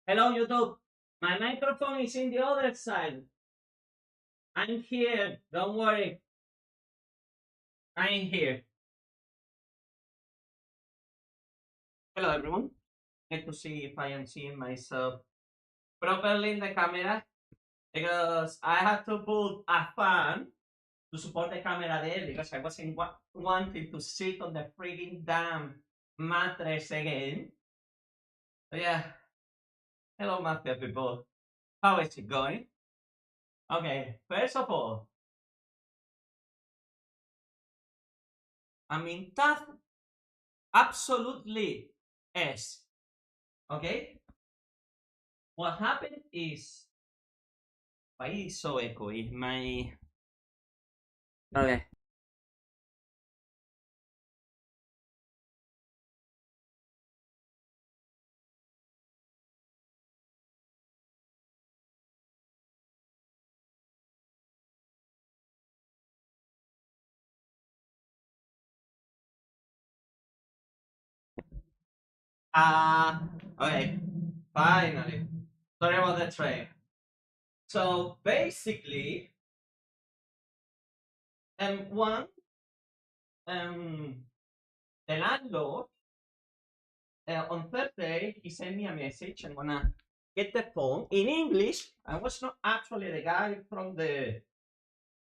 Hello, YouTube. My microphone is in the other side. I'm here. Don't worry. I'm here. Hello, everyone. Need to see if I am seeing myself properly in the camera because I had to put a fan to support the camera there because I wasn't wanting to sit on the freaking damn mattress again. So yeah. Hello, mafia people. How is it going? Okay. First of all, I mean that absolutely is. Okay? What happened is, why is so echoey? My okay. Ah, okay. Finally. Sorry about the train. So basically, one um the landlord on Thursday he sent me a message. I'm gonna get the phone in English. I was not actually the guy from the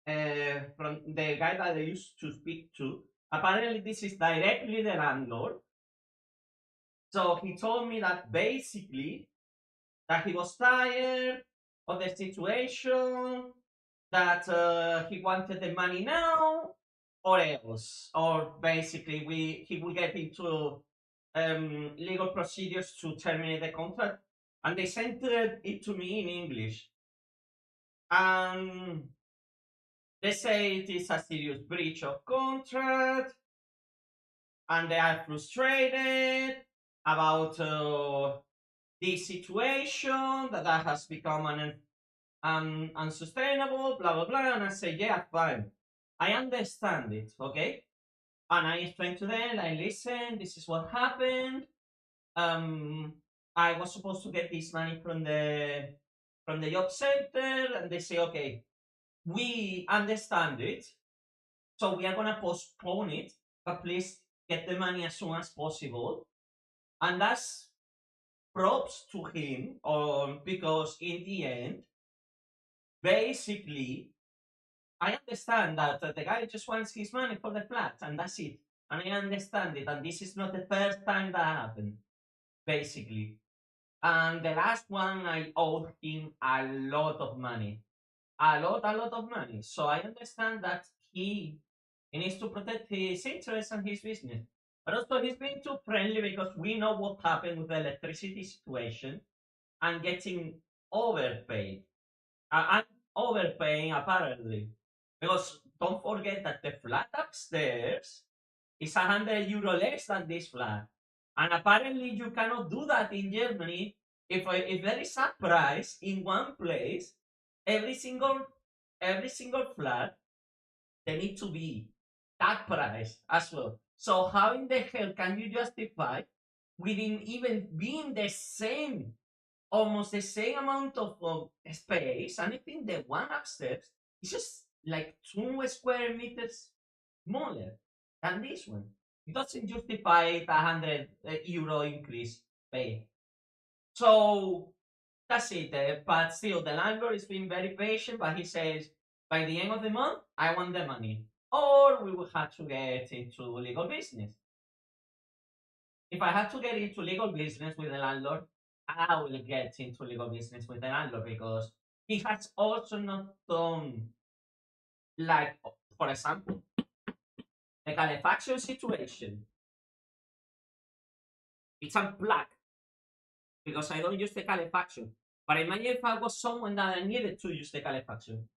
guy that I used to speak to. Apparently, this is directly the landlord. So he told me that basically that he was tired of the situation, that he wanted the money now or else, or basically he will get into legal procedures to terminate the contract. And they sent it to me in English. And they say it is a serious breach of contract, and they are frustrated about this situation that has become unsustainable, blah blah blah. And I say, yeah, fine, I understand it, okay. And I explained to them, like, listen, this is what happened. Um, I was supposed to get this money from the job center, and they say, okay, we understand it, so we are gonna postpone it, but please get the money as soon as possible. And that's props to him, because in the end, basically, I understand that the guy just wants his money for the flat, and that's it. And I understand it, and this is not the first time that happened, basically. And the last one, I owed him a lot of money, a lot of money. So I understand that he needs to protect his interests and his business. But also, he's being too friendly because we know what happened with the electricity situation and getting overpaid. I'm overpaying apparently because don't forget that the flat upstairs is 100 euro less than this flat, and apparently you cannot do that in Germany. If there is a price in one place, every single every single flat they need to be that price as well. So how in the hell can you justify within even being the same, almost the same amount of space, and I think the one upstairs is just like 2 square meters smaller than this one. It doesn't justify the 100 euro increase pay. So that's it. But still, the landlord is being very patient, but he says by the end of the month, I want the money, or we will have to get into legal business. If I have to get into legal business with the landlord, I will get into legal business with the landlord because he has also not done, like, for example, the calefacción situation. It's unplugged because I don't use the calefacción. But imagine if I was someone that I needed to use the calefacción.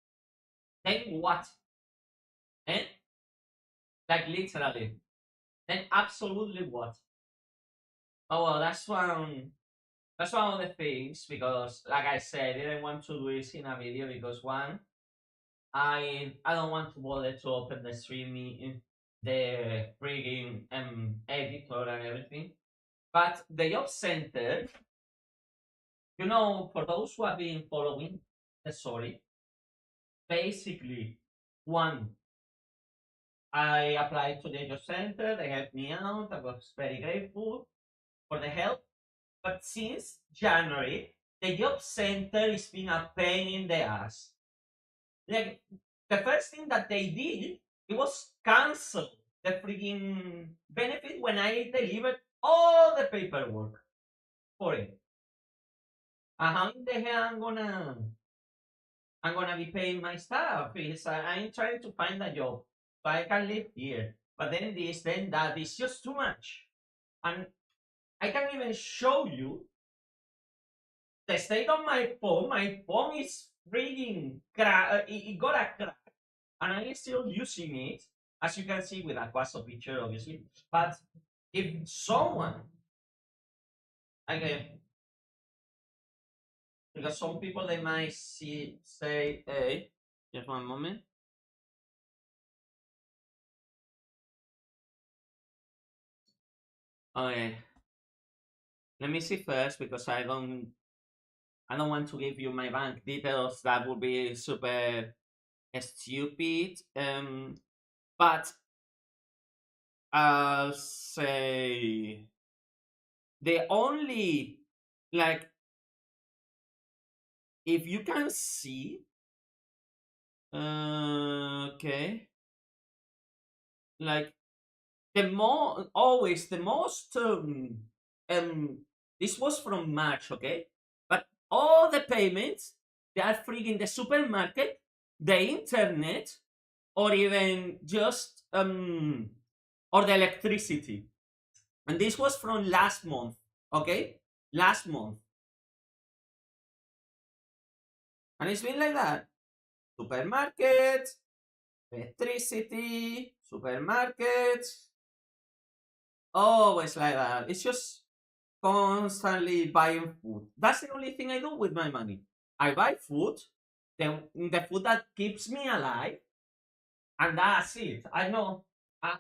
Then what? Eh? Like literally. Then absolutely what? Oh well, that's one of the things because, like I said, I didn't want to do this in a video because one, I don't want to bother to open the streaming, the freaking editor and everything. But the job center For those who have been following the story, basically, one, I applied to the job center. They helped me out. I was very grateful for the help. But since January, the job center is being a pain in the ass. Like the first thing that they did, it was cancel the freaking benefit when I delivered all the paperwork for it. And how in the hell I'm gonna be paying my staff? Is I'm trying to find a job so I can live here. But then this, then that is just too much. And I can even show you the state of my phone. My phone is freaking it got a crack, and I'm still using it, as you can see with a WhatsApp picture, obviously. But if someone, again, because some people they might say, "Hey, just one moment." Okay, let me see first because I don't want to give you my bank details. That would be super stupid. But I'll say the only, like, if you can see, okay, like the most um this was from March, okay, but all the payments they are free in the supermarket, the internet, or even just or the electricity. And this was from last month, okay, last month. And it's been like that. Supermarkets, electricity, supermarkets, always like that. It's just constantly buying food. That's the only thing I do with my money. I buy food, the food that keeps me alive, and that's it. I know.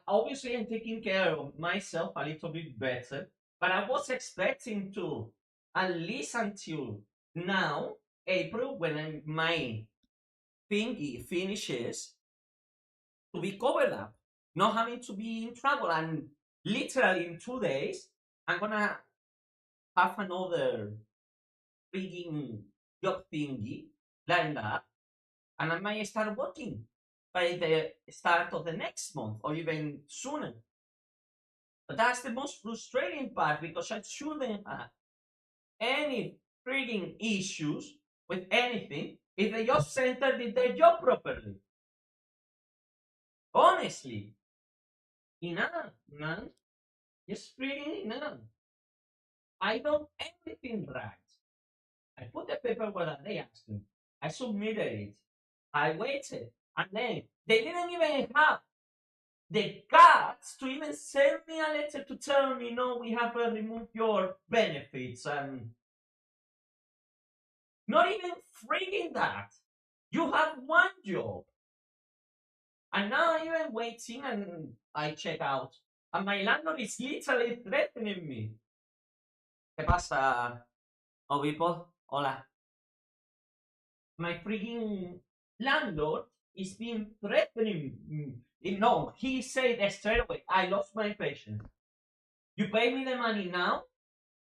Obviously, I'm taking care of myself a little bit better, but I was expecting to at least until now, April, when my thingy finishes, to be covered up, not having to be in trouble. And literally in 2 days, I'm gonna have another freaking job thingy lined up, and I might start working by the start of the next month or even sooner. But that's the most frustrating part because I shouldn't have any freaking issues with anything if the job center did their job properly. Honestly, enough, man. Just freaking enough. I done everything right. I put the paperwork that they asked me. I submitted it. I waited. And then they didn't even have the guts to even send me a letter to tell me, no, we have removed your benefits. And not even freaking that. You have one job. And now I'm even waiting and I check out. And my landlord is literally threatening me. ¿Qué pasa, oh people? Hola. My freaking landlord is being threatening me. No, he said straight away, I lost my patience. You pay me the money now,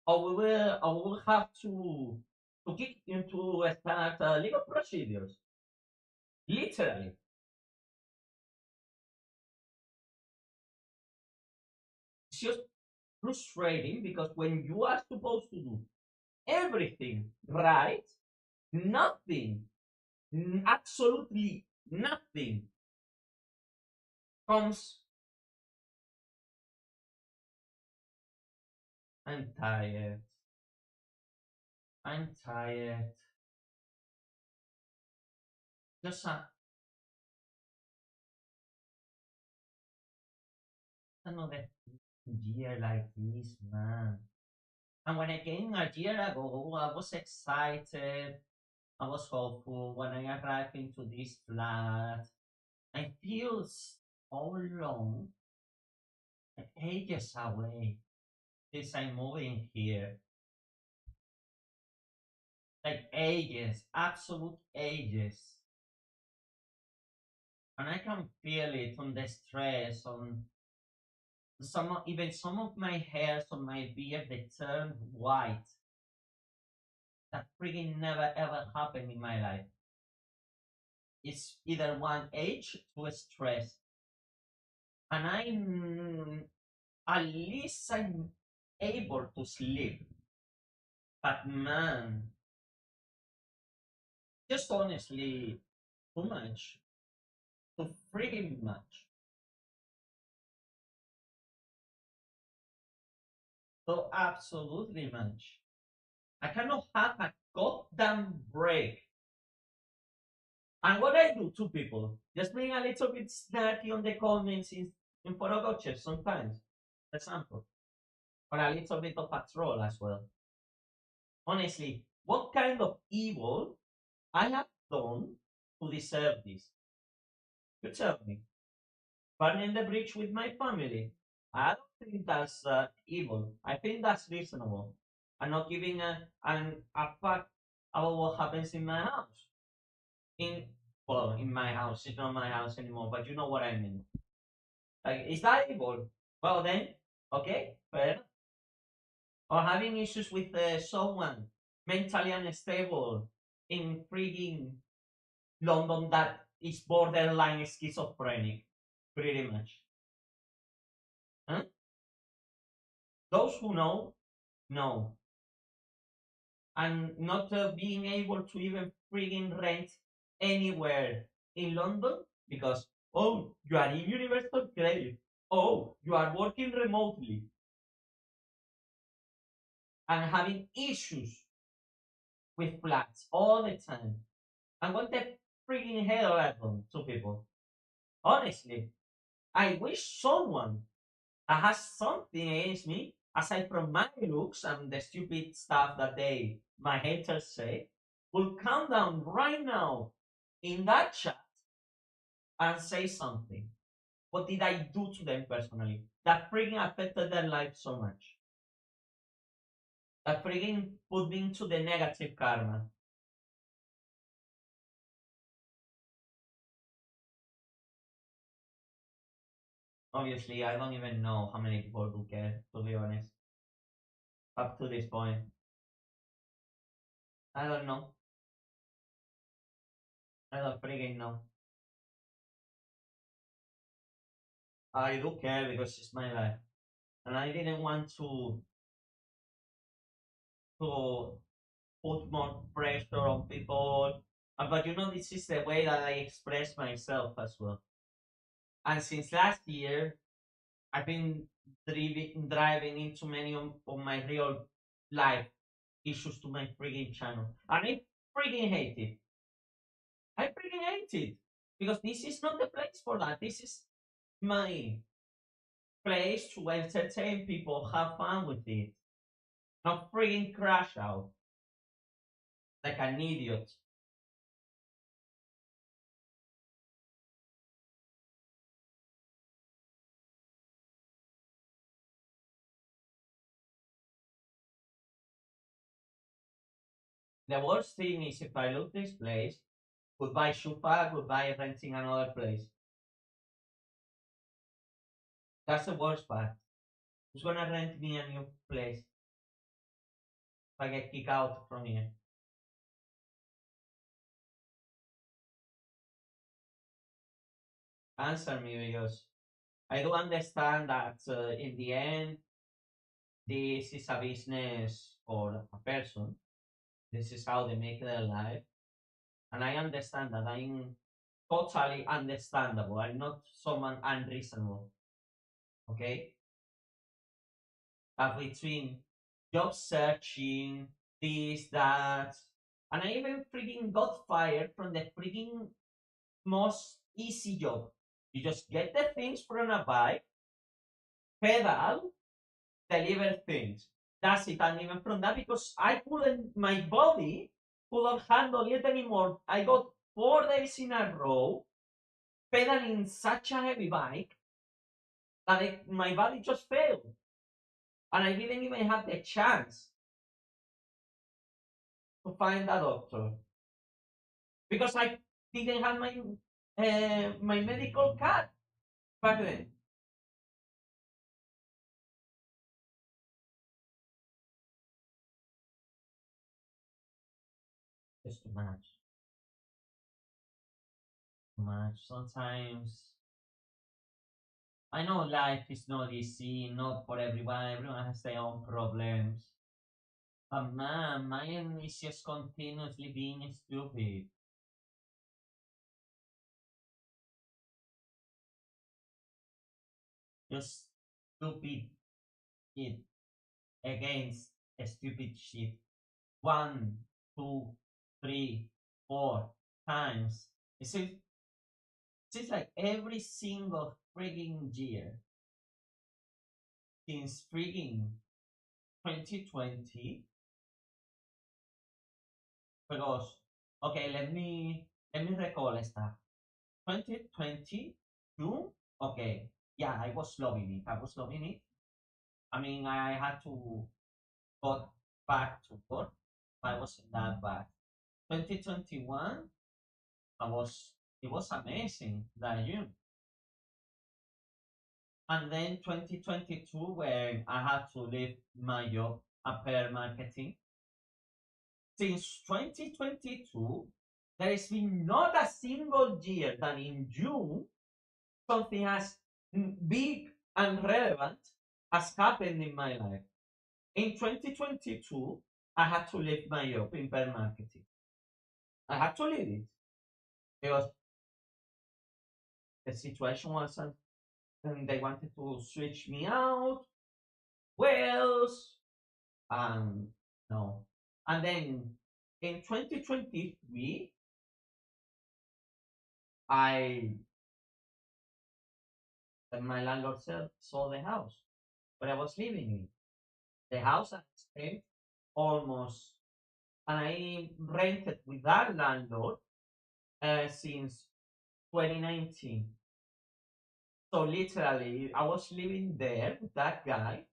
or we will have to kick into start legal procedures. Literally. It's just frustrating because when you are supposed to do everything right, nothing, absolutely nothing comes. I'm tired. I'm tired. Just another year like this, man. And when I came a year ago, I was excited. I was hopeful when I arrived into this flat. I feel so long, ages away since I'm moving here. like ages, absolute ages. And I can feel it on the stress, on even some of my hairs on my beard, they turn white. That freaking never ever happened in my life. It's either one age to stress. And at least I'm able to sleep. But man, just honestly, too much. Too freaking much. So absolutely much. I cannot have a goddamn break. And what I do to people, just being a little bit snarky on the comments in Photogochev sometimes, for example, or a little bit of a troll as well. Honestly, what kind of evil I have done to deserve this? You tell me. Burning the bridge with my family. I don't think that's evil. I think that's reasonable. I'm not giving a fuck about what happens in my house. In well, in my house, it's not my house anymore, but you know what I mean. Like, is that evil? Well then, okay, fair. Or having issues with someone mentally unstable in freaking London that is borderline schizophrenic, pretty much. Huh? Those who know. And not being able to even freaking rent anywhere in London because, oh, you are in universal credit. Oh, you are working remotely and having issues with flats all the time. And what the freaking hell are them to people? Honestly, I wish someone that has something against me, aside from my looks and the stupid stuff that my haters say, will come down right now in that chat and say something. What did I do to them personally? That freaking affected their life so much. That freaking put me into the negative karma. Obviously, I don't even know how many people do care, to be honest. Up to this point. I don't know. I don't freaking know. I do care because it's my life. And I didn't want to put more pressure on people. But this is the way that I express myself as well. And since last year, I've been driving into many of my real life issues to my freaking channel. And I freaking hate it. I freaking hate it. Because this is not the place for that. This is my place to entertain people, have fun with it. Not freaking crash out like an idiot. The worst thing is if I lose this place, goodbye Shupa, goodbye renting another place. That's the worst part. Who's gonna rent me a new place if I get kicked out from here? Answer me because I do understand that in the end, this is a business for a person. This is how they make their life. And I understand that. I'm totally understandable. I'm not someone unreasonable. Okay? But between job searching, this, that, and I even freaking got fired from the freaking most easy job. You just get the things from a bike, pedal, deliver things. That's it. And even from that, because I couldn't, my body couldn't handle it anymore. I got 4 days in a row pedaling such a heavy bike that my body just failed. And I didn't even have the chance to find a doctor because I didn't have my medical card back then. It's too much, too much. Sometimes I know life is not easy, not for everyone. Everyone has their own problems. But man, mine is just continuously being stupid. Just stupid shit against a stupid shit. One, two, three, four times. It seems like every single frigging year since frigging 2020. Because okay, let me recall stuff. 2022. Okay, yeah, I was loving it. I was loving it. I mean, I had to go back to work. I wasn't that bad. 2021, I was it was amazing that year. And then 2022, when I had to leave my job at pair marketing. Since 2022, there has been not a single year that in June something as big and relevant has happened in my life. In 2022, I had to leave my job in pair marketing. I had to leave it because the situation wasn't, and they wanted to switch me out. Wells, and no. And then in 2023, I my landlord sold the house where I was living in. The house I spent almost, and I rented with that landlord since 2019. So literally, I was living there with that guy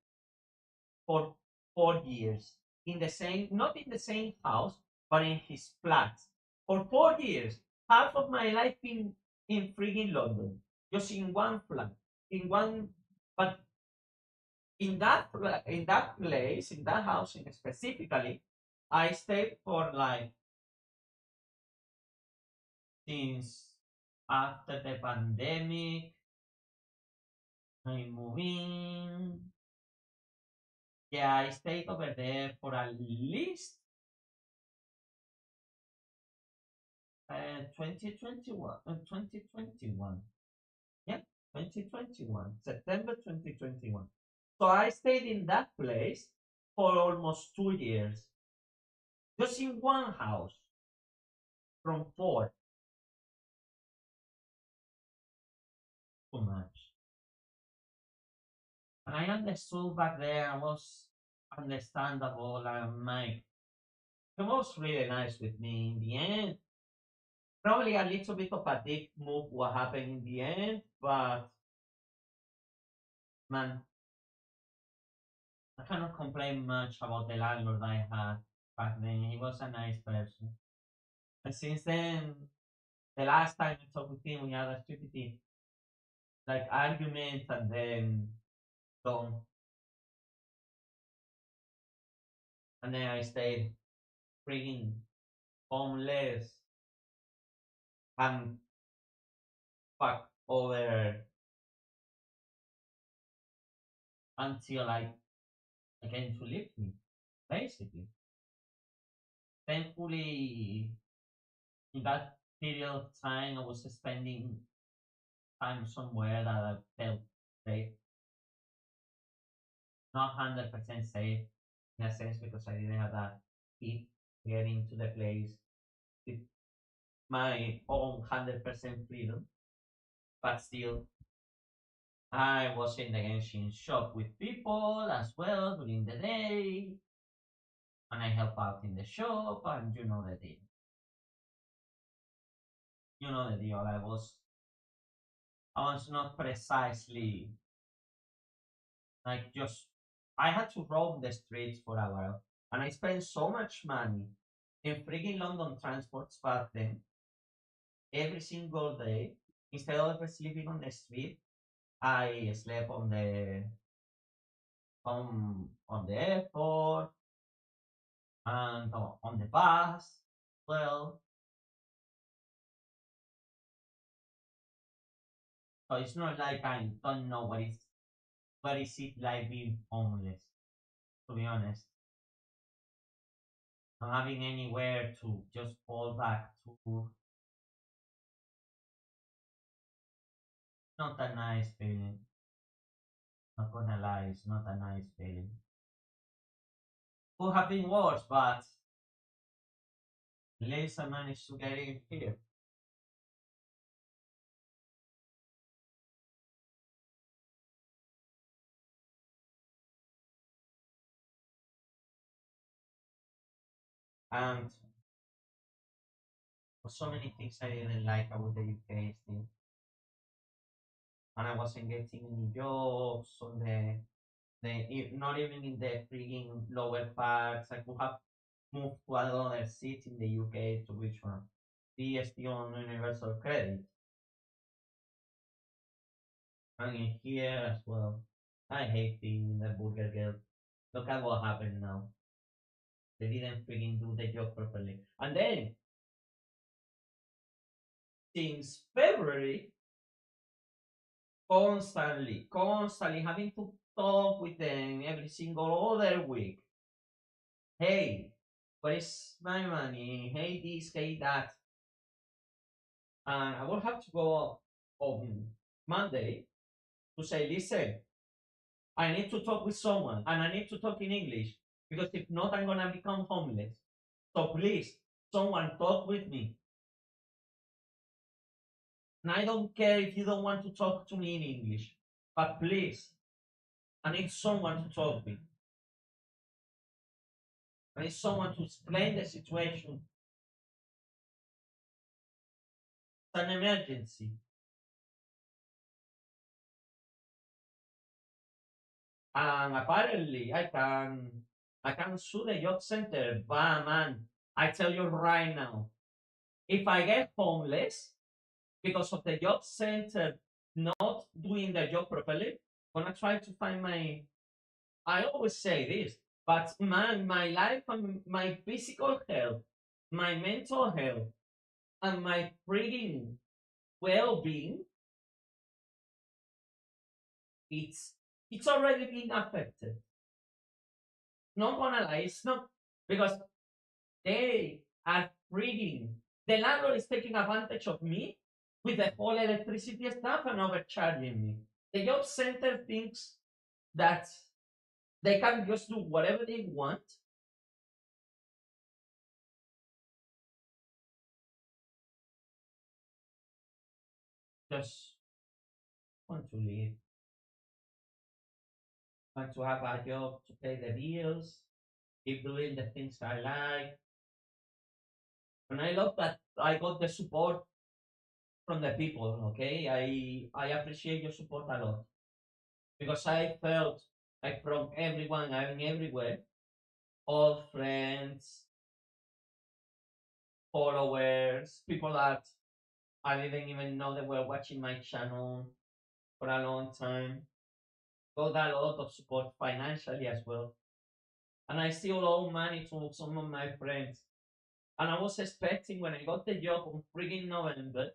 for 4 years in the same, not in the same house, but in his flat for 4 years. Half of my life in freaking London, just in one flat, in one. But in that place, in that house specifically, I stayed for like since after the pandemic. I moved in. Yeah, I stayed over there for at least 2021. 2021. Yeah, 2021. September 2021. So I stayed in that place for almost 2 years, just in one house from four. Too much. And I understood back there, I was understandable, and Mike, he was really nice with me in the end. Probably a little bit of a dick move what happened in the end, but man, I cannot complain much about the landlord I had back then. He was a nice person. And since then, the last time I talked with him, we had a stupid like argument and then done. And then I stayed freaking homeless and fuck over until I came to live here, basically. Thankfully, in that period of time, I was spending time somewhere that I felt safe, not 100% safe in a sense because I didn't have that key getting to the place with my own 100% freedom, but still, I was in the Genshin shop with people as well during the day, and I help out in the shop, and you know the deal. You know the deal. I was not precisely like just I had to roam the streets for a while, and I spent so much money in freaking London transports back then, every single day, instead of sleeping on the street, I slept on the airport and on the bus. Well, so it's not like I don't know what is it like being homeless. To be honest, not having anywhere to just fall back to, not a nice feeling. Not gonna lie, it's not a nice feeling. Could have been worse, but at least I managed to get in here. And for so many things I didn't like about the UK still. And I wasn't getting any jobs on not even in the freaking lower parts. I could have moved to another city in the UK to which one be still on universal credit. And in here as well. I hate being the burger girl. Look at what happened now. They didn't freaking do the job properly. And then since February, constantly having to talk with them every single other week. Hey, where is my money? Hey, this, hey, that. And I will have to go on Monday to say, listen, I need to talk with someone and I need to talk in English because if not, I'm going to become homeless. So please, someone talk with me. And I don't care if you don't want to talk to me in English, but please, I need someone to talk with. I need someone to explain the situation. It's an emergency. And apparently I can sue the job center. But man, I tell you right now, if I get homeless because of the job center not doing the job properly, I'm gonna try to find my, I always say this, but man, my life and my physical health, my mental health, and my freaking well-being, it's it's already been affected. Not gonna lie, it's not because they are freaking. The landlord is taking advantage of me with the whole electricity stuff and overcharging me. The job center thinks that they can just do whatever they want. Just want to live, want to have a job to pay the bills, keep doing the things I like. And I love that I got the support from the people. Okay, I appreciate your support a lot because I felt like from everyone and everywhere, all friends, followers, people that I didn't even know they were watching my channel for a long time. Got a lot of support financially as well. And I still owe money to some of my friends. And I was expecting when I got the job on friggin' November,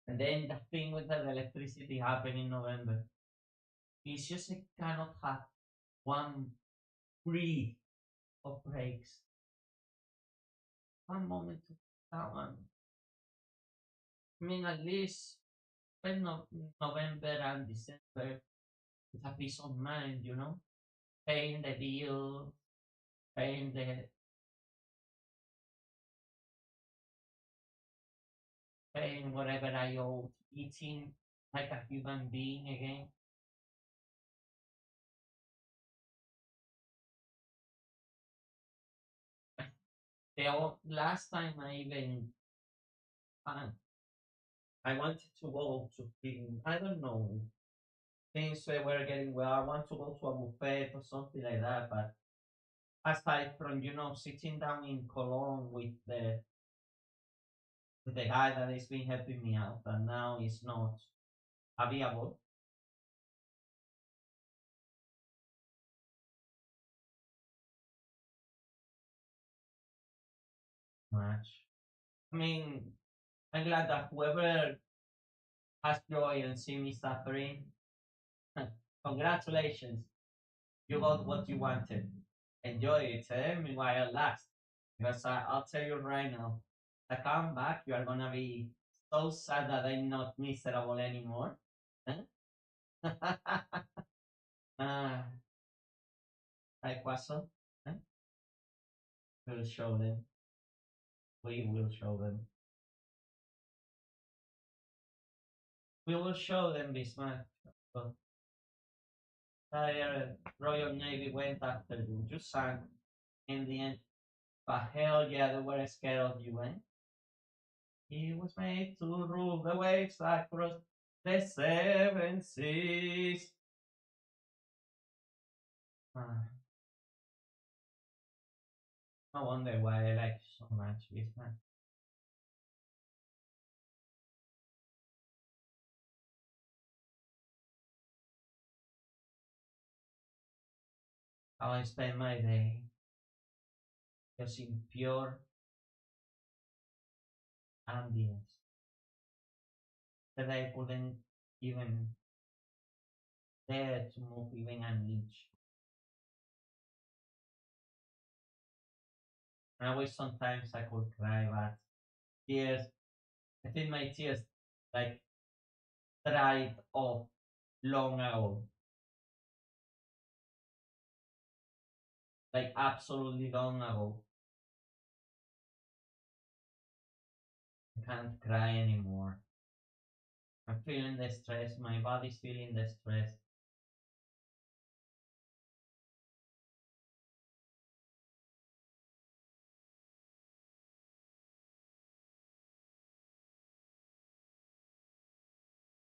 and then the thing with the electricity happened in November. It's just I cannot have one breathe of breaks. One moment to that one. I mean, at least spend November and December with a peace of mind, paying the bill, paying the paying whatever I owe, eating like a human being again. Last time uh, I wanted to go to I don't know, things were getting well. I want to go to a buffet or something like that, but aside from sitting down in Cologne with the guy that has been helping me out, and now is not available much. I mean, I'm glad that whoever has joy and see me suffering, congratulations, you got what you wanted. Enjoy it, while it lasts. Because I'll tell you right now, I come back, you are gonna be so sad that I'm not miserable anymore. Huh? uh, like Quasso, huh? We'll show them. We will show them. We will show them this match. So, Royal Navy went after you. You sank in the end. But hell yeah, they were scared of you, eh? He was made to rule the waves across the seven seas. Ah, no wonder why I like you so much, this man. How I spend my day just in pure ambience that I couldn't even dare to move even an inch. And I wish sometimes I could cry, but tears, I think my tears like dried off long ago, like absolutely long ago. I can't cry anymore. I'm feeling the stress, my body's feeling the stress.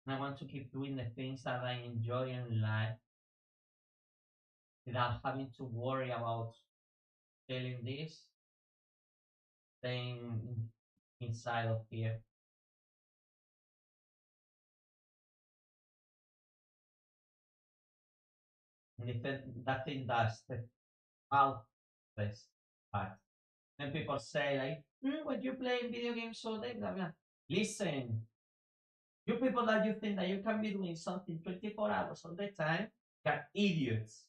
And I want to keep doing the things that I enjoy in life without having to worry about feeling this thing inside of here. And if that thing does the outfest part. Then people say like, what you playing video games all day, blah blah. Listen, you people that you think that you can be doing something 24 hours all the time, you're idiots.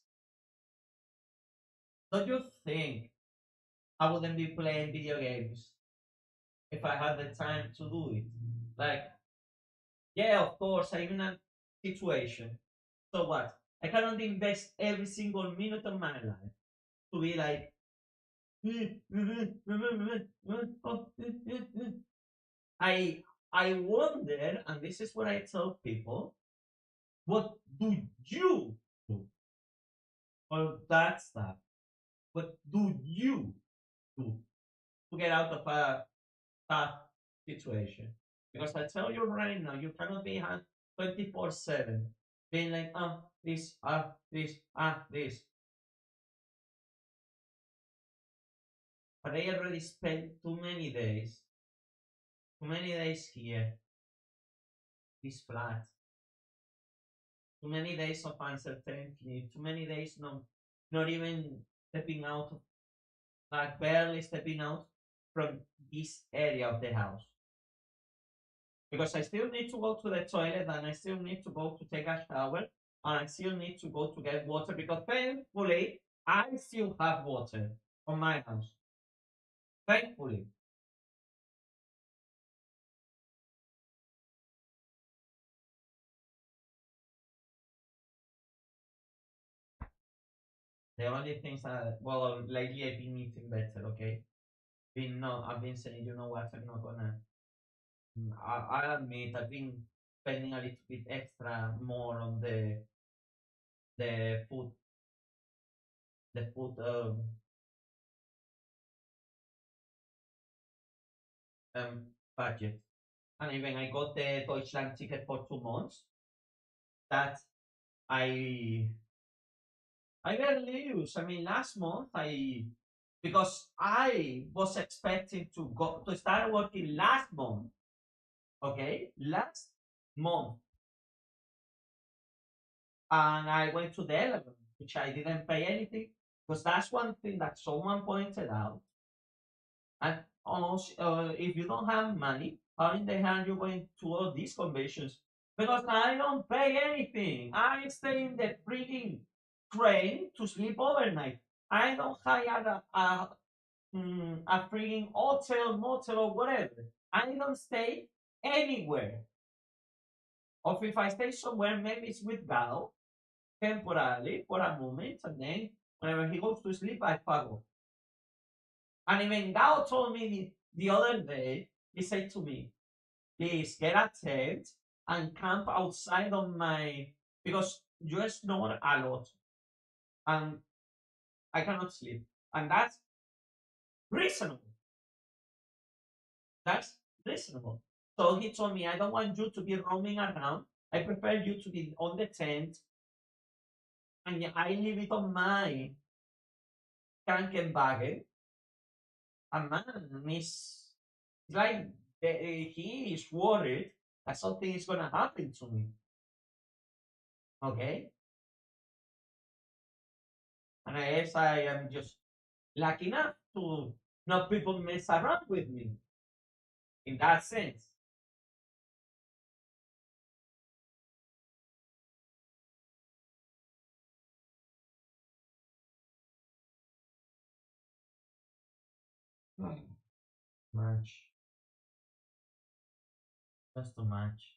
Don't you think I wouldn't be playing video games if I had the time to do it? Like, yeah, of course, I'm in a situation. So what? I cannot invest every single minute of my life to be like, I I wonder, and this is what I tell people, what do you do for that stuff? What do you do to get out of a tough situation? Because I tell you right now, you cannot be 24/7 being like, this, this, this. But I already spent too many days here, this flat, too many days of uncertainty, too many days not even stepping out, like barely stepping out from this area of the house. Because I still need to go to the toilet and I still need to go to take a shower and I still need to go to get water because thankfully I still have water on my house. Thankfully. The only things that, well, lately I've been eating better, okay? Been no, I've been saying, you know what, I'm not gonna. I admit I've been spending a little bit extra more on the food, the food budget. And even I got the Deutschland ticket for 2 months. That I I barely use. I mean, last month because I was expecting to go to start working last month. Okay, last month, and I went to the 11, which I didn't pay anything because that's one thing that someone pointed out. And almost, if you don't have money, how in the hell you going to all these conventions? Because I don't pay anything. I stay in the freaking train to sleep overnight. I don't hire a freaking hotel, motel, or whatever. I don't stay anywhere. Or if I stay somewhere, maybe it's with Gal temporarily for a moment, and then whenever he goes to sleep, I follow. And even Gao told me the other day, he said to me, please get a tent and camp outside of my, because you snore a lot and I cannot sleep. And that's reasonable. That's reasonable. So he told me, I don't want you to be roaming around. I prefer you to be on the tent and I leave it on my Krankenwagen. And man, it's like he is worried that something is going to happen to me. Okay? And I guess I am just lucky enough to not people mess around with me in that sense. Much. Just too much.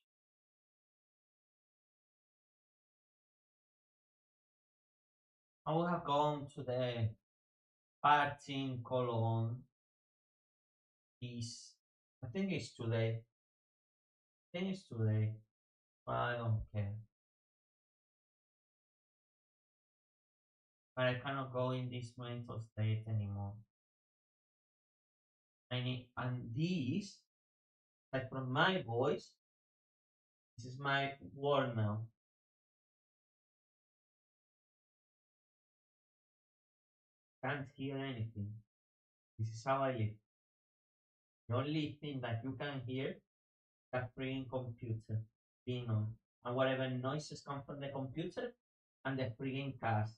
I would have gone to the party in Cologne. Is I think it's today. I think it's today. But I don't care. But I cannot go in this mental state anymore. And this, like from my voice, this is my word now. Can't hear anything. This is how I live. The only thing that you can hear the freaking computer being on, and whatever noises come from the computer and the freaking cars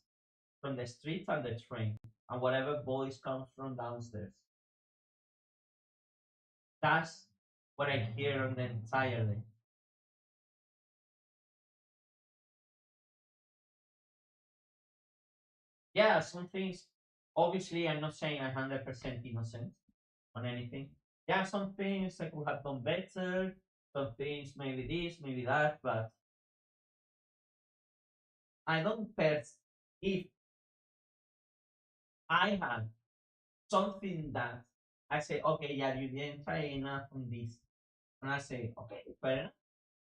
from the street and the train, and whatever voice comes from downstairs. That's what I hear on the entire day. Yeah, some things. Obviously, I'm not saying I'm 100% innocent on anything. Yeah, some things I could have done better. Some things maybe this, maybe that, but I don't pers. If I had something that I say, okay, yeah, you didn't try enough on this. And I say, okay, fair enough.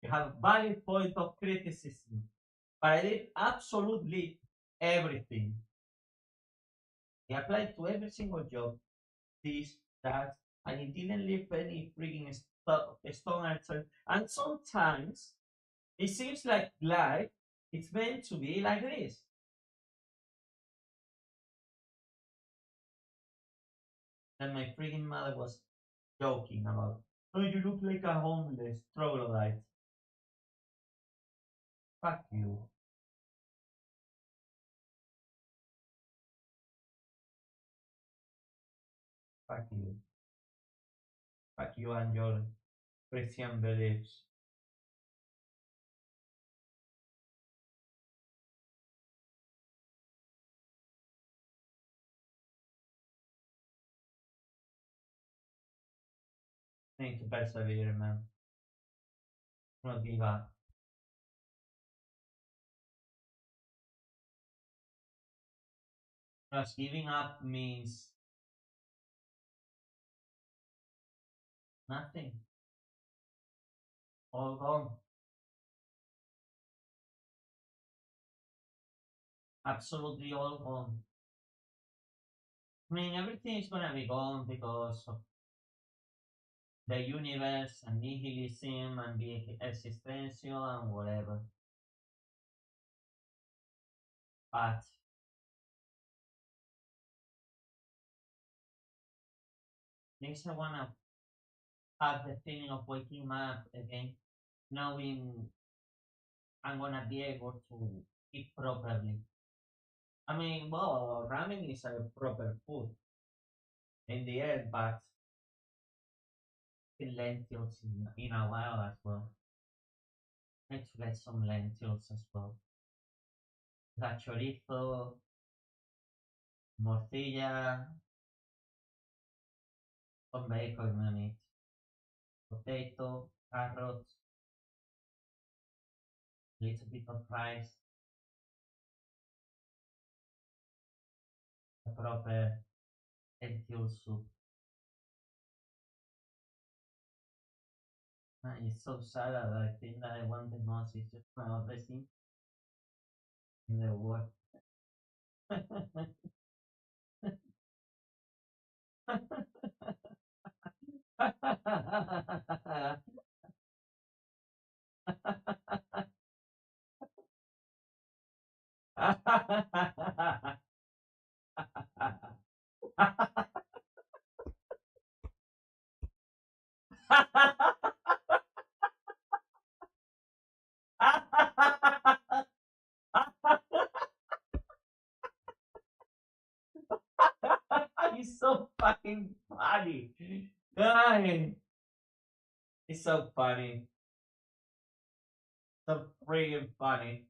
You have a valid point of criticism. But I did absolutely everything. I applied to every single job, this, that, and it didn't leave any freaking stone unturned. And sometimes it seems like life it's meant to be like this. And my freaking mother was joking about, oh, you look like a homeless troglodyte. Fuck you. Fuck you. Fuck you and your Christian beliefs. Need to persevere, man. Not give up. Because giving up means nothing. All gone. Absolutely all gone. I mean, everything is gonna be gone because of the universe and nihilism and the existential and whatever. But Makes I wanna have the feeling of waking up again, knowing I'm gonna be able to eat properly. I mean, well, ramen is a proper food in the end, but the lentils in a while as well. Need to get some lentils as well. That chorizo, morcilla, some bacon on it, potato, carrots, little bit of rice, a proper lentil soup. And it's so sad that I think that I want the most is just my dressing in the world. He's so fucking funny. Ay, it's so funny. So freaking funny.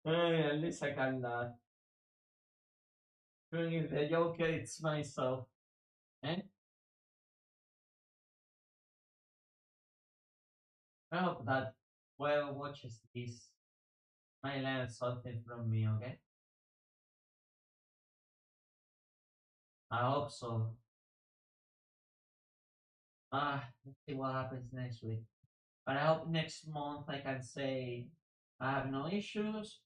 Ay, at least I can laugh. Doing the joke, it's myself. Eh? I hope that whoever watches this might learn something from me, okay? I hope so. Let's see what happens next week. But I hope next month I can say I have no issues.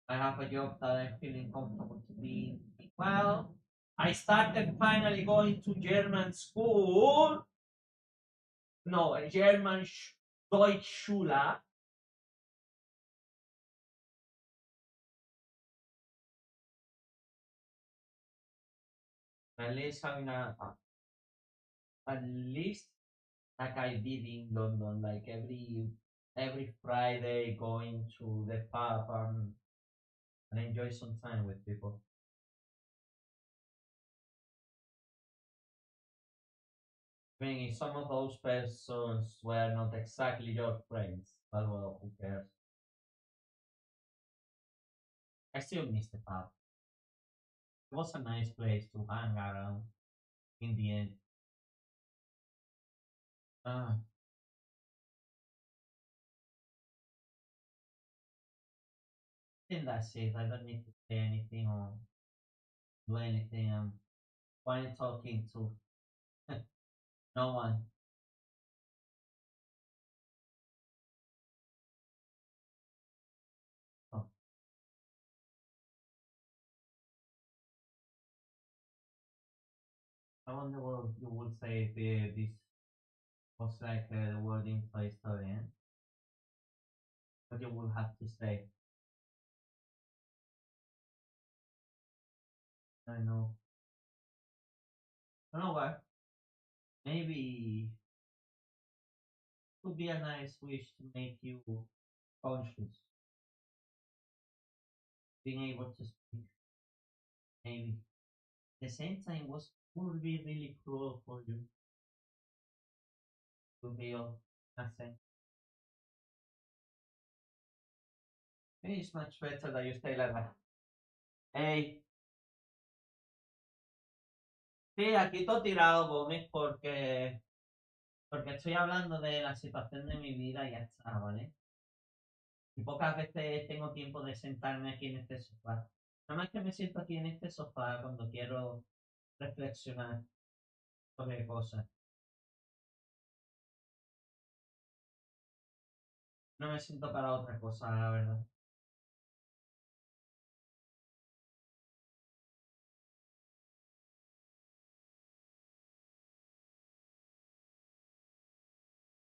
I have a job that I'm feeling comfortable to be in. Well, I started finally going to German school. No, a German Deutschschule. At least having at least like I did in London, like every Friday going to the pub and enjoy some time with people. I mean, if some of those persons were not exactly your friends, but well, who cares? I still miss the pub. It was a nice place to hang around in the end. I think that's it. I don't need to say anything or do anything. I'm fine talking to no one. Oh, I wonder what you would say if this was like the wording for historian. What you will have to say. I know. You know what? Maybe it would be a nice wish to make you conscious, being able to speak. Maybe at the same time was would be really cruel for you to feel nothing. Maybe it's much better that you stay like that. Hey, sí, aquí todo tirado, Gómez, porque estoy hablando de la situación de mi vida y ya está, ¿vale? Y pocas veces tengo tiempo de sentarme aquí en este sofá. Nada más que me siento aquí en este sofá cuando quiero reflexionar sobre cosas. No me siento para otra cosa, la verdad.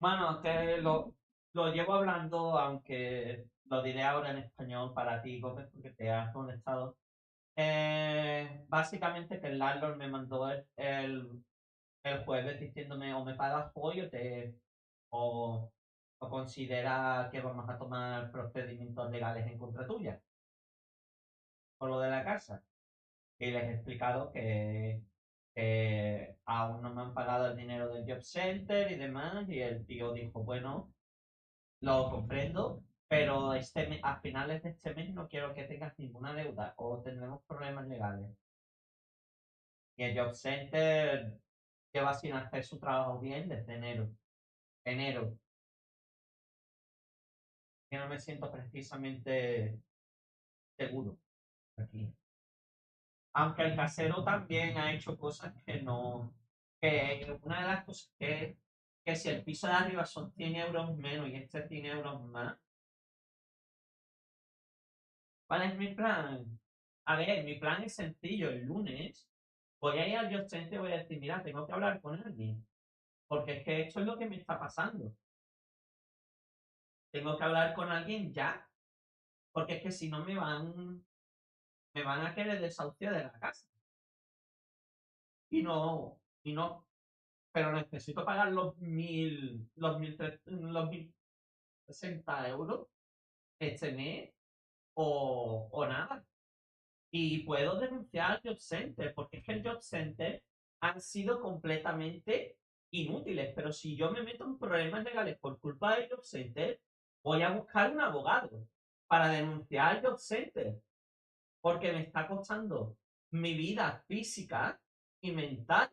Bueno, lo llevo hablando, aunque lo diré ahora en español para ti, Gómez, porque te has molestado. Básicamente que el landlord me mandó el jueves diciéndome o me pagas hoy o, o considera que vamos a tomar procedimientos legales en contra tuya por lo de la casa. Y les he explicado que aún no me han pagado el dinero del job center y demás. Y el tío dijo, bueno, lo comprendo, pero a finales de este mes no quiero que tengas ninguna deuda o tendremos problemas legales. Y el job center lleva sin hacer su trabajo bien desde enero. Enero, que no me siento precisamente seguro aquí. Aunque el casero también ha hecho cosas que no, que una de las cosas que si el piso de arriba son 100 euros menos y este 100 euros más, ¿cuál es mi plan? A ver, mi plan es sencillo. El lunes voy a ir al docente y voy a decir, mira, tengo que hablar con alguien, porque es que esto es lo que me está pasando. Tengo que hablar con alguien ya, porque es que si no me van a querer desahuciar de la casa. Y no, pero necesito pagar los 1.060 euros este mes o nada. Y puedo denunciar al Job Center, porque es que el Job Center han sido completamente inútiles. Pero si yo me meto en problemas legales por culpa del Job Center, voy a buscar un abogado para denunciar al Job Center, porque me está costando mi vida física y mental,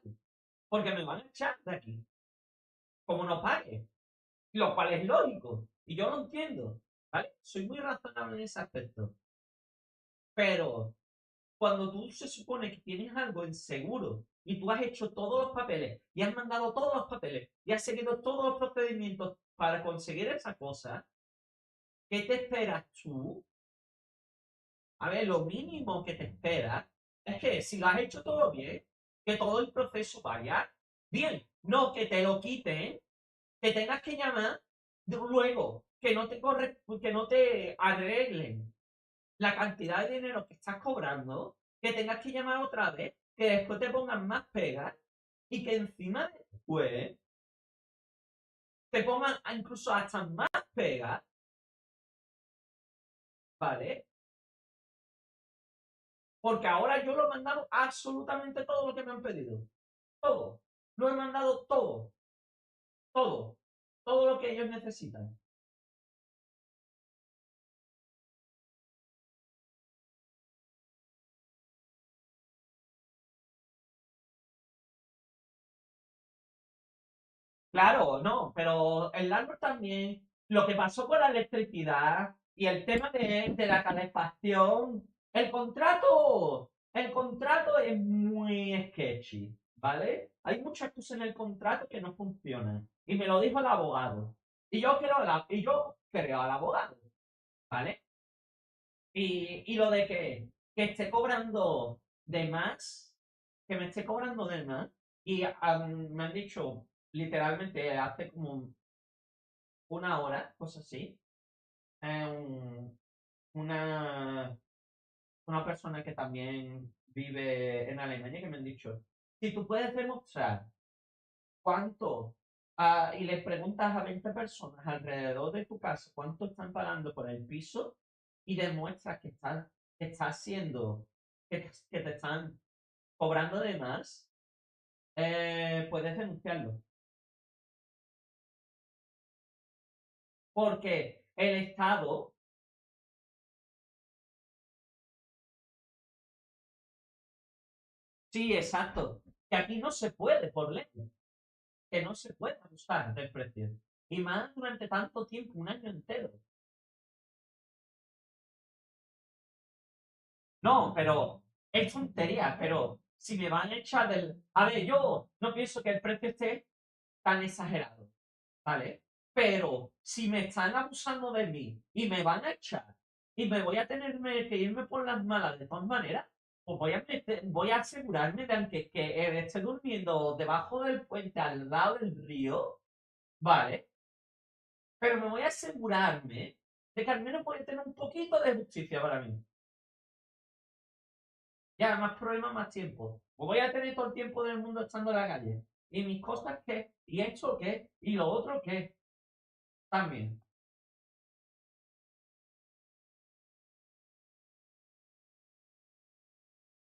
porque me van a echar de aquí, como no pague, lo cual es lógico, y yo lo entiendo, ¿vale? Soy muy razonable en ese aspecto, pero cuando tú se supone que tienes algo en seguro y tú has hecho todos los papeles y has mandado todos los papeles y has seguido todos los procedimientos para conseguir esa cosa, ¿qué te esperas tú? A ver, lo mínimo que te esperas es que si lo has hecho todo bien, que todo el proceso vaya bien, no que te lo quiten, que tengas que llamar luego, que no te arreglen la cantidad de dinero que estás cobrando, que tengas que llamar otra vez, que después te pongan más pegas y que encima después te pongan incluso hasta más pegas, ¿vale? Porque ahora yo lo he mandado absolutamente todo lo que me han pedido. Todo. Lo he mandado todo. Todo. Todo lo que ellos necesitan. Claro, no, pero el árbol también, lo que pasó con la electricidad y el tema de la calefacción, el contrato es muy sketchy, ¿vale? Hay muchas cosas en el contrato que no funcionan. Y me lo dijo el abogado. Y yo creo al abogado, ¿vale? Y lo de que esté cobrando de más, que me esté cobrando de más, y me han dicho literalmente hace como una hora, cosas así, eh, una, una persona que también vive en Alemania que me han dicho, si tú puedes demostrar cuánto, y le preguntas a 20 personas alrededor de tu casa cuánto están pagando por el piso y demuestras que estás haciendo, que te están cobrando de más, puedes denunciarlo. Porque el Estado, sí, exacto, que aquí no se puede por ley, que no se puede abusar del precio. Y más durante tanto tiempo, un año entero. No, pero es tontería, pero si me van a echar del... A ver, yo no pienso que el precio esté tan exagerado, ¿vale? Pero si me están abusando de mí y me van a echar y me voy a tener que irme por las malas de todas maneras, pues voy a asegurarme de que esté durmiendo debajo del puente al lado del río, ¿vale? pero me voy a asegurarme de que al menos voy a tener un poquito de justicia para mí. Ya, más problemas, más tiempo. Pues voy a tener todo el tiempo del mundo estando en la calle. ¿Y mis cosas qué? ¿Y esto qué? ¿Y lo otro qué? También.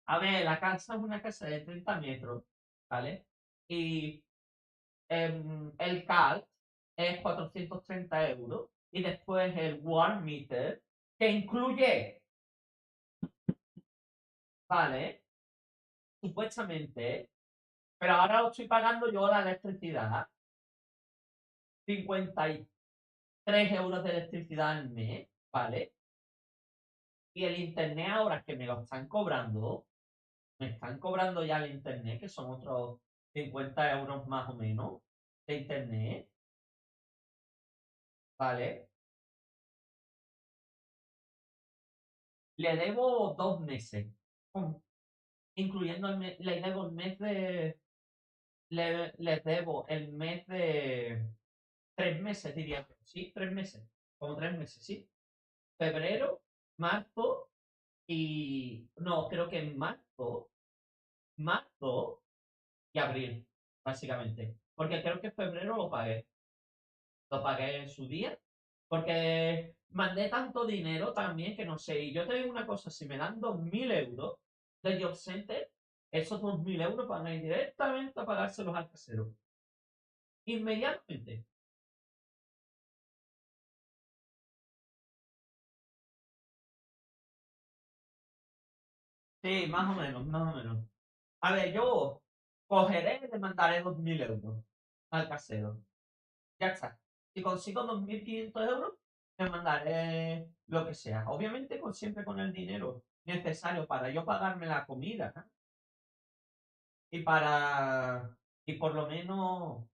A ver, la casa es una casa de 30 metros, ¿vale? Y el CALT es 430 euros. Y después el Warm Meter, que incluye, ¿vale? Supuestamente, pero ahora lo estoy pagando yo la electricidad, 53 € de electricidad al mes, ¿vale? Y el internet ahora que me lo están cobrando, me están cobrando ya el internet, que son otros 50 euros más o menos de internet, ¿vale? Le debo 2 meses, mm, incluyendo le debo el mes de, les debo el mes de 3 meses, diría, sí, 3 meses, como 3 meses, sí. Febrero, marzo y, no, creo que en marzo y abril, básicamente. Porque creo que febrero lo pagué en su día, porque mandé tanto dinero también que no sé. Y yo te digo una cosa, si me dan 2.000 € de Job Center, esos 2.000 € van a ir directamente a pagárselos al casero. Inmediatamente. Sí, más o menos, más o menos. A ver, yo cogeré y le mandaré 2.000 € al casero. Ya está. Si consigo 2.500 €, te mandaré lo que sea. Obviamente siempre con el dinero necesario para yo pagarme la comida, ¿no? Y para, y por lo menos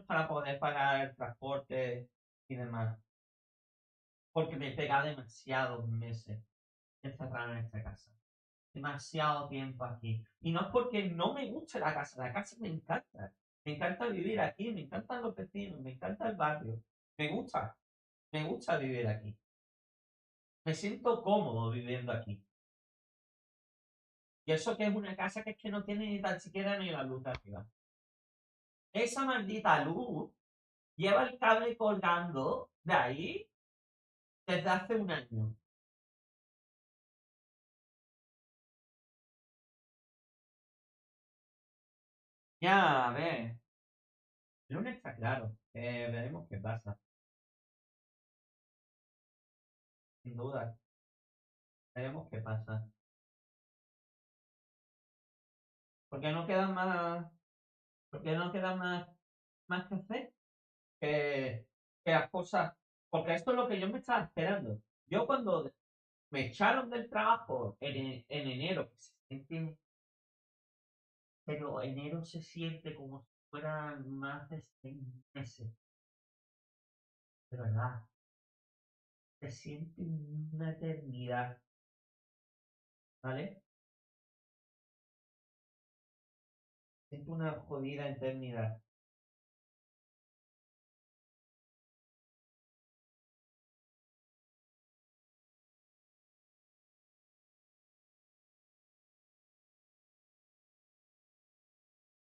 para poder pagar el transporte y demás. Porque me pega demasiados meses encerrado en esta casa. Demasiado tiempo aquí. Y no es porque no me guste la casa me encanta. Me encanta vivir aquí, me encantan los vecinos, me encanta el barrio. Me gusta, me gusta vivir aquí. Me siento cómodo viviendo aquí. Y eso que es una casa que es que no tiene ni tan siquiera ni la luz de arriba. Esa maldita luz lleva el cable colgando de ahí desde hace un año. Ya, a ver. El lunes está claro. Veremos qué pasa. Sin duda. Veremos qué pasa. Porque no queda más. Porque no queda más que hacer que, que las cosas. Porque esto es lo que yo me estaba esperando. Yo cuando me echaron del trabajo en enero, que se siente, pero enero se siente como si fueran más de 6 meses, de verdad. Se siente una eternidad, ¿vale? Siento una jodida eternidad.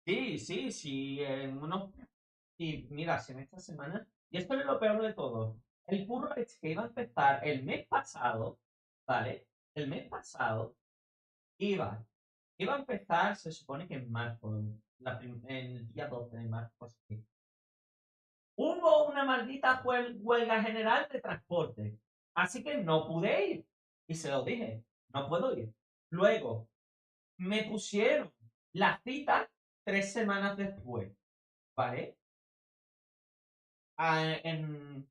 Sí, sí, sí, y mira, si en esta semana, y esto es lo peor de todo, el curro es que iba a empezar el mes pasado, ¿vale? El mes pasado iba, iba a empezar, se supone que en marzo, el día 12 de marzo, pues sí. Hubo una maldita huelga general de transporte, así que no pude ir, y se lo dije, no puedo ir. Luego, me pusieron la cita 3 semanas después, ¿vale? En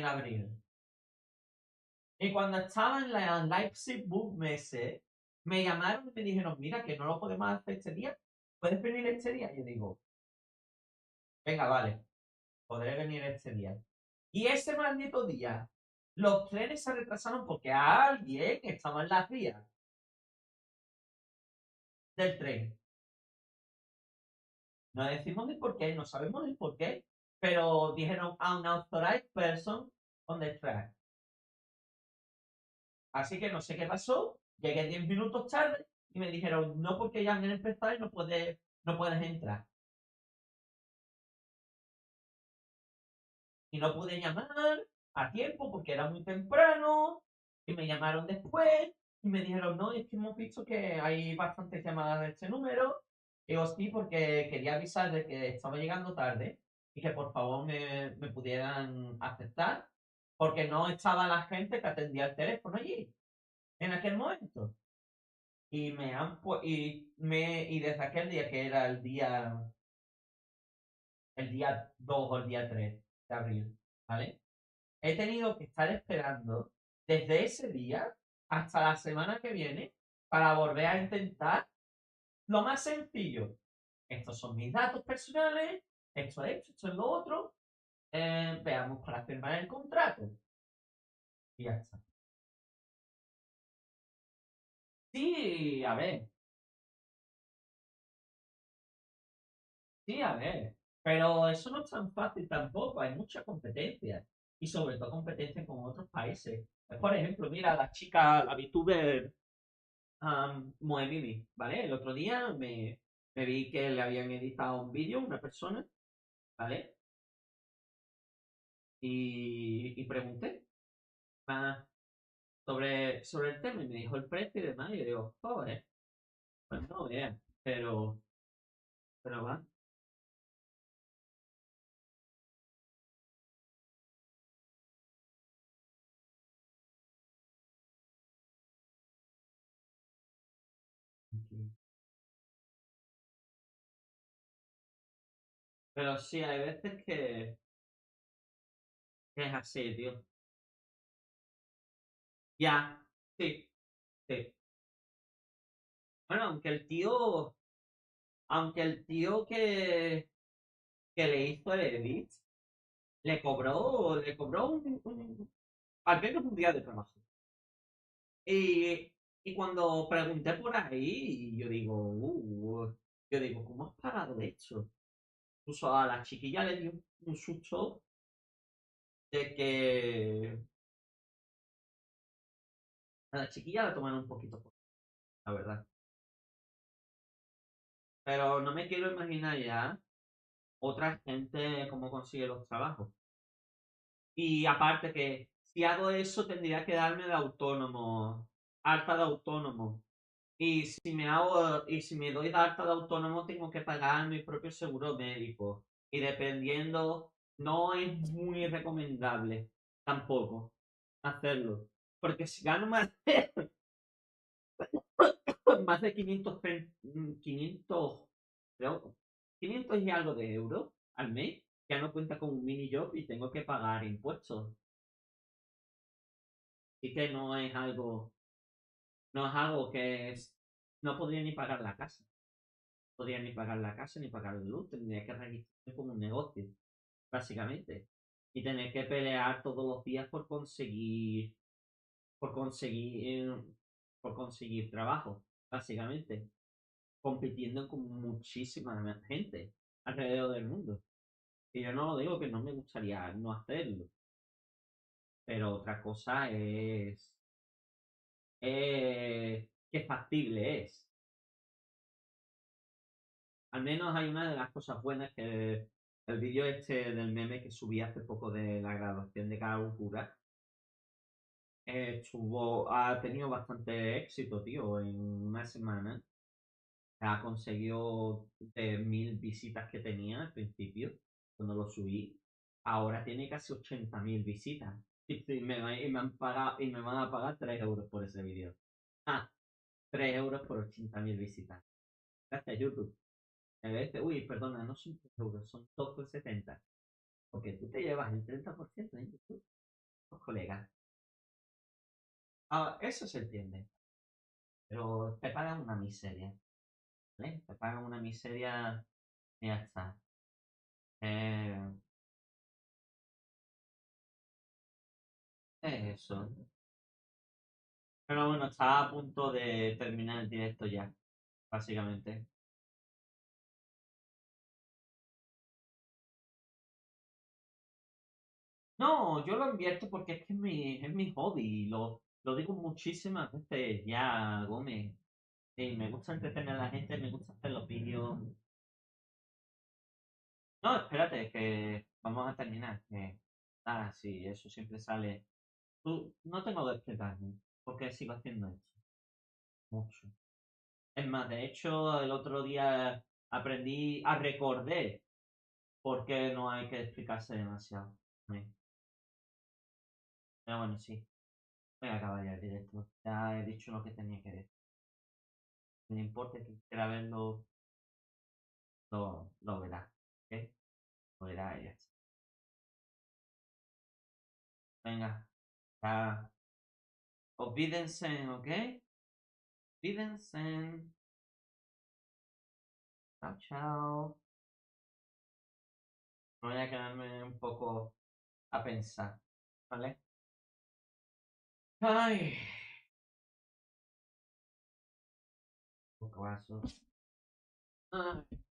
abril. Y cuando estaba en la Leipzig Book Messe, me llamaron y me dijeron, mira, que no lo podemos hacer este día. ¿Puedes venir este día? Y yo digo, venga, vale, podré venir este día. Y ese maldito día, los trenes se retrasaron porque alguien estaba en las vías del tren. No decimos el por qué, no sabemos el por qué. pero dijeron a un authorized person on the track. Así que no sé qué pasó, llegué 10 minutos tarde y me dijeron, no, porque ya han empezado y no puedes entrar. Y no pude llamar a tiempo porque era muy temprano y me llamaron después y me dijeron, no, es que hemos visto que hay bastantes llamadas de este número. Y digo, sí, porque quería avisar de que estaba llegando tarde y que por favor me pudieran aceptar porque no estaba la gente que atendía el teléfono allí en aquel momento. Y desde aquel día que era el día 2 o el día 3 de abril, ¿vale? He tenido que estar esperando desde ese día hasta la semana que viene para volver a intentar lo más sencillo. Estos son mis datos personales, esto es lo otro. Veamos para firmar el contrato. Y ya está. Sí, a ver, sí, a ver. Pero eso no es tan fácil tampoco, hay mucha competencia. Y sobre todo competencia con otros países. Por ejemplo, mira, la VTuber Moemimi, ¿vale? El otro día me vi que le habían editado un vídeo a una persona, ¿vale? Y pregunté más sobre el tema y me dijo el precio y demás. Y yo digo, joder, pues no vean, pero va. Pero sí, hay veces que es así, tío. Ya, sí, sí. Bueno, aunque el tío que le hizo el edit le cobró al menos un día de trabajo. Y cuando pregunté por ahí, yo digo, ¿cómo has pagado esto? Incluso a la chiquilla le dio un susto de que a la chiquilla la toman un poquito por la verdad. Pero no me quiero imaginar ya otra gente cómo consigue los trabajos. Y aparte que si hago eso tendría que darme de autónomo, alta de autónomo. Y si me doy de alta de autónomo, tengo que pagar mi propio seguro médico. Y dependiendo, no es muy recomendable tampoco hacerlo. Porque si gano más de 500, creo, 500 y algo de euros al mes, ya no cuenta con un mini job y tengo que pagar impuestos. Así que no es algo no podría ni pagar la casa. Podría ni pagar la casa ni pagar la luz, tendría que registrarme como un negocio, básicamente. Y tener que pelear todos los días por conseguir, por conseguir trabajo, básicamente. Compitiendo con muchísima más gente alrededor del mundo. Y yo no lo digo que no me gustaría no hacerlo, pero otra cosa es qué factible es. Al menos hay una de las cosas buenas que el vídeo este del meme que subí hace poco de la graduación de cada locura ha tenido bastante éxito, tío. En una semana ha conseguido de 1000 visitas que tenía al principio, cuando lo subí. Ahora tiene casi 80.000 visitas. Y me van a pagar 3 euros por ese vídeo. Ah, 3 euros por 80.000 visitas. Gracias, YouTube. Me dice, uy, perdona, no son 3 euros, son 2,70. Porque tú te llevas el 30% en YouTube, los colegas. Eso se entiende, pero te pagan una miseria, ¿vale? Te pagan una miseria y ya está. Eh, es eso. Pero bueno, estaba a punto de terminar el directo ya, básicamente. No, yo lo invierto porque es mi hobby. Lo digo muchísimas veces ya, Gómez. Me gusta entretener a la gente, me gusta hacer los vídeos. No, espérate, que vamos a terminar. Sí, eso siempre sale. No tengo que explicarme porque sigo haciendo esto. Mucho. Es más, de hecho, el otro día aprendí a recordar por qué no hay que explicarse demasiado. Sí. Pero bueno, sí. Voy a acabar ya el directo. Ya he dicho lo que tenía que decir. No importa que quiera verlo, lo verá. ¿Ok? Lo verá ella. Venga, ya. Olvídense, ¿ok? Olvídense. Chao, chao. Voy a quedarme un poco a pensar. ¿Vale? Ay, poco vaso. Ay.